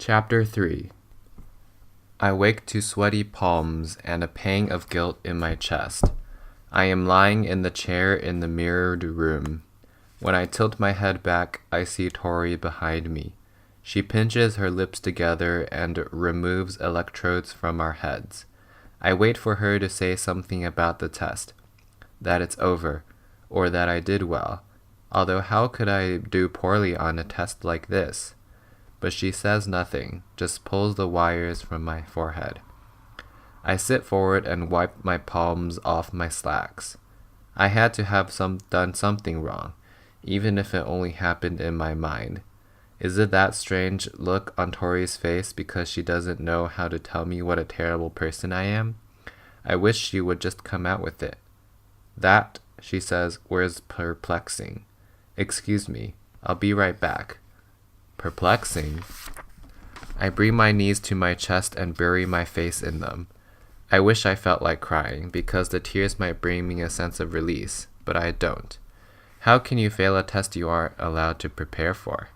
Chapter 3. I wake to sweaty palms and a pang of guilt in my chest. I am lying in the chair in the mirrored room. When I tilt my head back, I see Tori behind me. She pinches her lips together and removes electrodes from our heads. I wait for her to say something about the test, that it's over, or that I did well, although how could I do poorly on a test like this? But she says nothing, just pulls the wires from my forehead. I sit forward and wipe my palms off my slacks. I had to have done something wrong, even if it only happened in my mind. Is it that strange look on Tori's face because she doesn't know how to tell me what a terrible person I am? I wish she would just come out with it. That, she says, was perplexing. Excuse me, I'll be right back. Perplexing? I bring my knees to my chest and bury my face in them. I wish I felt like crying, because the tears might bring me a sense of release, but I don't. How can you fail a test you aren't allowed to prepare for?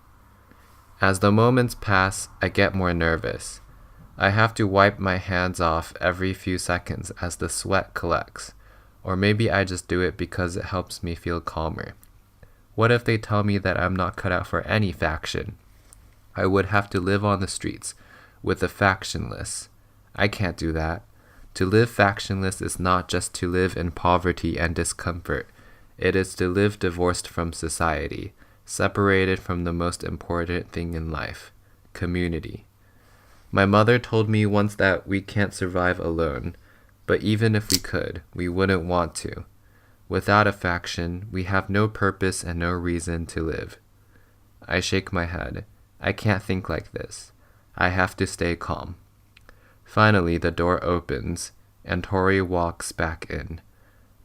As the moments pass, I get more nervous. I have to wipe my hands off every few seconds as the sweat collects, or maybe I just do it because it helps me feel calmer. What if they tell me that I'm not cut out for any faction? I would have to live on the streets, with the factionless. I can't do that. To live factionless is not just to live in poverty and discomfort. It is to live divorced from society, separated from the most important thing in life, community. My mother told me once that we can't survive alone, but even if we could, we wouldn't want to. Without a faction, we have no purpose and no reason to live. I shake my head. I can't think like this. I have to stay calm. Finally, the door opens, and Tori walks back in.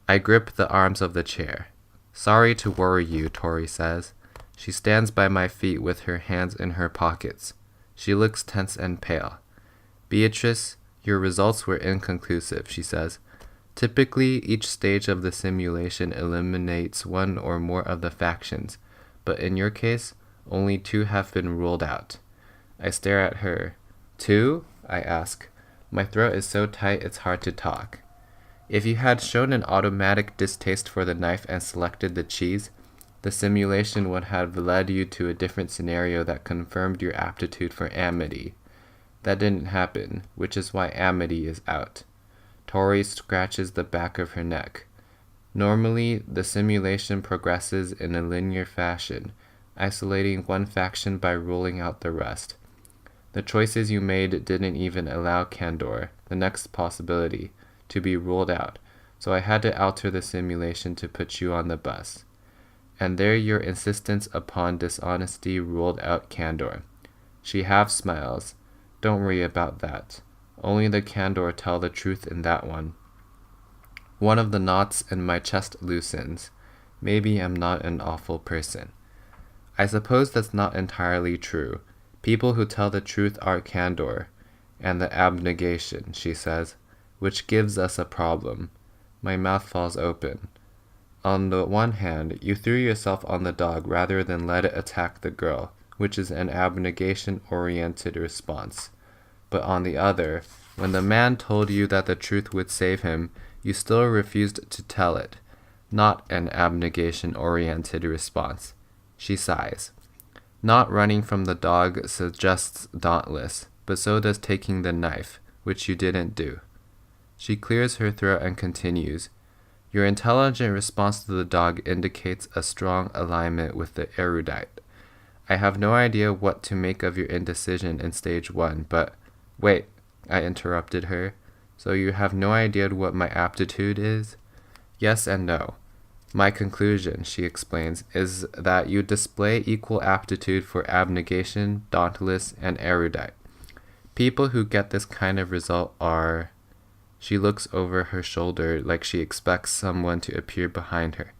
I grip the arms of the chair. Sorry to worry you, Tori says. She stands by my feet with her hands in her pockets. She looks tense and pale. Beatrice, your results were inconclusive, she says. Typically, each stage of the simulation eliminates one or more of the factions, but in your case, only 2 have been ruled out. I stare at her. 2? I ask. My throat is so tight it's hard to talk. If you had shown an automatic distaste for the knife and selected the cheese, the simulation would have led you to a different scenario that confirmed your aptitude for amity. That didn't happen, which is why amity is out. Tori scratches the back of her neck. Normally, the simulation progresses in a linear fashion, isolating one faction by ruling out the rest. The choices you made didn't even allow Candor, the next possibility, to be ruled out, so I had to alter the simulation to put you on the bus. And there your insistence upon dishonesty ruled out Candor. She half smiles. Don't worry about that. Only the Candor tell the truth in that one. One of the knots in my chest loosens. Maybe I'm not an awful person. I suppose that's not entirely true. People who tell the truth are Candor, and the abnegation, she says, which gives us a problem. My mouth falls open. On the one hand, you threw yourself on the dog rather than let it attack the girl, which is an abnegation-oriented response. But on the other, when the man told you that the truth would save him, you still refused to tell it. Not an abnegation-oriented response. She sighs. Not running from the dog suggests dauntless, but so does taking the knife, which you didn't do. She clears her throat and continues. Your intelligent response to the dog indicates a strong alignment with the erudite. I have no idea what to make of your indecision in stage 1, but... Wait, I interrupted her. So you have no idea what my aptitude is? Yes and no. My conclusion, she explains, is that you display equal aptitude for abnegation, dauntless, and erudite. People who get this kind of result are... She looks over her shoulder like she expects someone to appear behind her.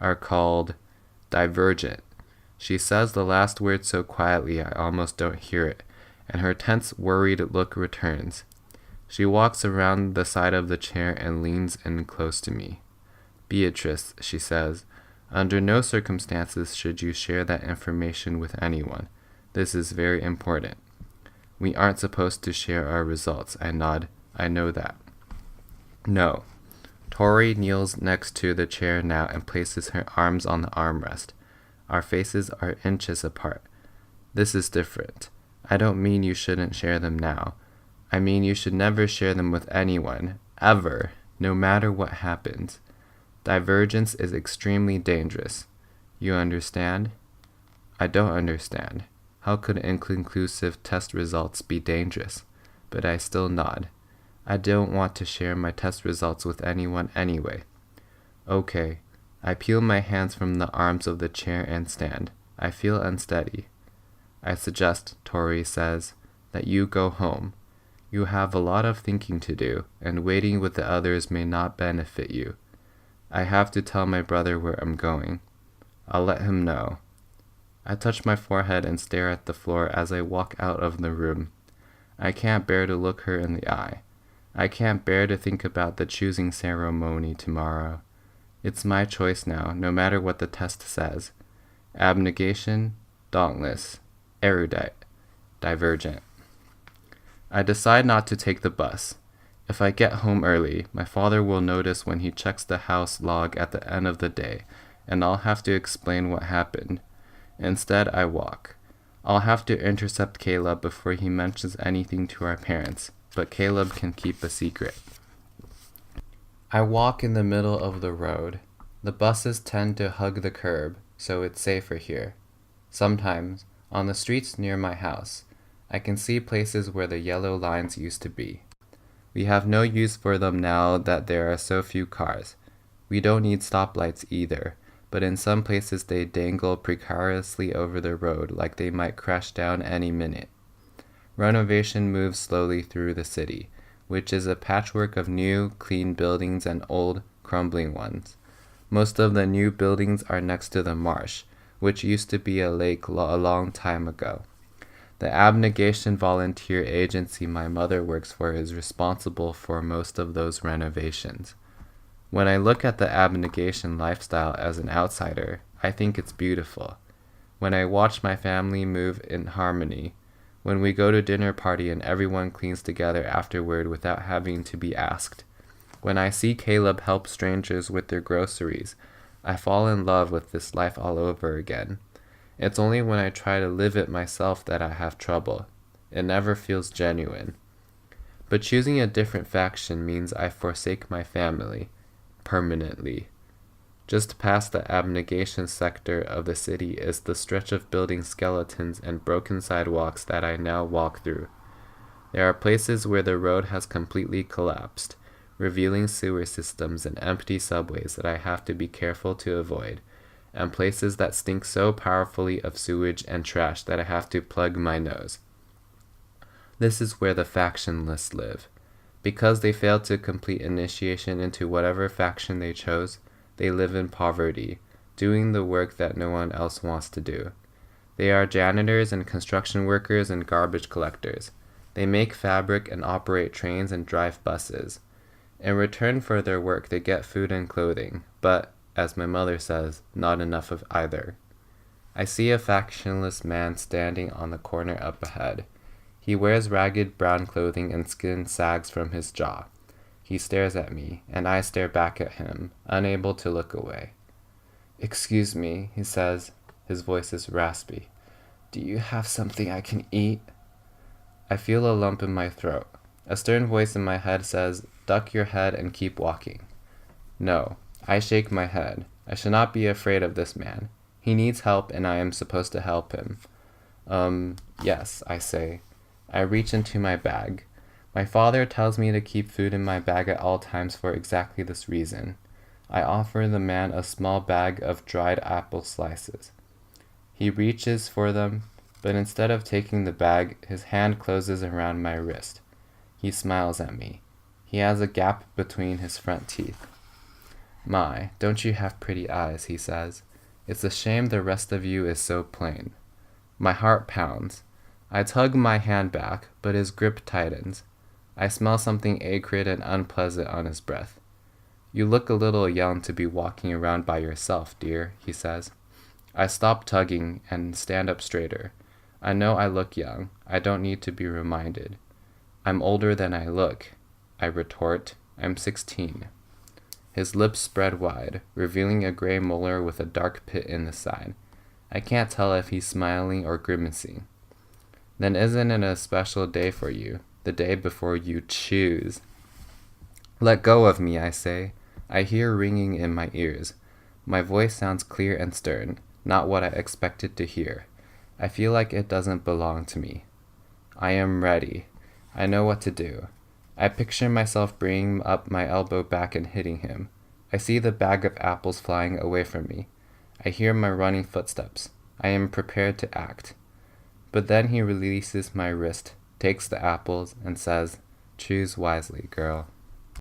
Are called Divergent. She says the last word so quietly I almost don't hear it, and her tense, worried look returns. She walks around the side of the chair and leans in close to me. Beatrice, she says, under no circumstances should you share that information with anyone. This is very important. We aren't supposed to share our results. I nod. I know that. No. Tori kneels next to the chair now and places her arms on the armrest. Our faces are inches apart. This is different. I don't mean you shouldn't share them now. I mean you should never share them with anyone, ever, no matter what happens. Divergence is extremely dangerous. You understand? I don't understand. How could inconclusive test results be dangerous? But I still nod. I don't want to share my test results with anyone anyway. Okay. I peel my hands from the arms of the chair and stand. I feel unsteady. I suggest, Tori says, that you go home. You have a lot of thinking to do, and waiting with the others may not benefit you. I have to tell my brother where I'm going. I'll let him know. I touch my forehead and stare at the floor as I walk out of the room. I can't bear to look her in the eye. I can't bear to think about the choosing ceremony tomorrow. It's my choice now, no matter what the test says. Abnegation, dauntless, erudite, divergent. I decide not to take the bus. If I get home early, my father will notice when he checks the house log at the end of the day, and I'll have to explain what happened. Instead, I walk. I'll have to intercept Caleb before he mentions anything to our parents, but Caleb can keep a secret. I walk in the middle of the road. The buses tend to hug the curb, so it's safer here. Sometimes, on the streets near my house, I can see places where the yellow lines used to be. We have no use for them now that there are so few cars. We don't need stoplights either, but in some places they dangle precariously over the road like they might crash down any minute. Renovation moves slowly through the city, which is a patchwork of new, clean buildings and old, crumbling ones. Most of the new buildings are next to the marsh, which used to be a lake a long time ago. The abnegation volunteer agency my mother works for is responsible for most of those renovations. When I look at the abnegation lifestyle as an outsider, I think it's beautiful. When I watch my family move in harmony, when we go to dinner party and everyone cleans together afterward without having to be asked, when I see Caleb help strangers with their groceries, I fall in love with this life all over again. It's only when I try to live it myself that I have trouble. It never feels genuine. But choosing a different faction means I forsake my family. Permanently. Just past the abnegation sector of the city is the stretch of building skeletons and broken sidewalks that I now walk through. There are places where the road has completely collapsed, revealing sewer systems and empty subways that I have to be careful to avoid, and places that stink so powerfully of sewage and trash that I have to plug my nose. This is where the factionless live. Because they failed to complete initiation into whatever faction they chose, they live in poverty, doing the work that no one else wants to do. They are janitors and construction workers and garbage collectors. They make fabric and operate trains and drive buses. In return for their work, they get food and clothing, but, as my mother says, not enough of either. I see a factionless man standing on the corner up ahead. He wears ragged brown clothing and skin sags from his jaw. He stares at me, and I stare back at him, unable to look away. "Excuse me," he says. His voice is raspy. "Do you have something I can eat?" I feel a lump in my throat. A stern voice in my head says, "Duck your head and keep walking." No, I shake my head. I should not be afraid of this man. He needs help, and I am supposed to help him. Yes, I say. I reach into my bag. My father tells me to keep food in my bag at all times for exactly this reason. I offer the man a small bag of dried apple slices. He reaches for them, but instead of taking the bag, his hand closes around my wrist. He smiles at me. He has a gap between his front teeth. "My, don't you have pretty eyes," he says. "It's a shame the rest of you is so plain." My heart pounds. I tug my hand back, but his grip tightens. I smell something acrid and unpleasant on his breath. "You look a little young to be walking around by yourself, dear," he says. I stop tugging and stand up straighter. I know I look young. I don't need to be reminded. I'm older than I look, I retort. I'm 16. His lips spread wide, revealing a gray molar with a dark pit in the side. I can't tell if he's smiling or grimacing. Then isn't it a special day for you, the day before you choose? Let go of me, I say. I hear ringing in my ears. My voice sounds clear and stern, not what I expected to hear. I feel like it doesn't belong to me. I am ready. I know what to do. I picture myself bringing up my elbow back and hitting him. I see the bag of apples flying away from me. I hear my running footsteps. I am prepared to act. But then he releases my wrist, takes the apples, and says, "Choose wisely, girl."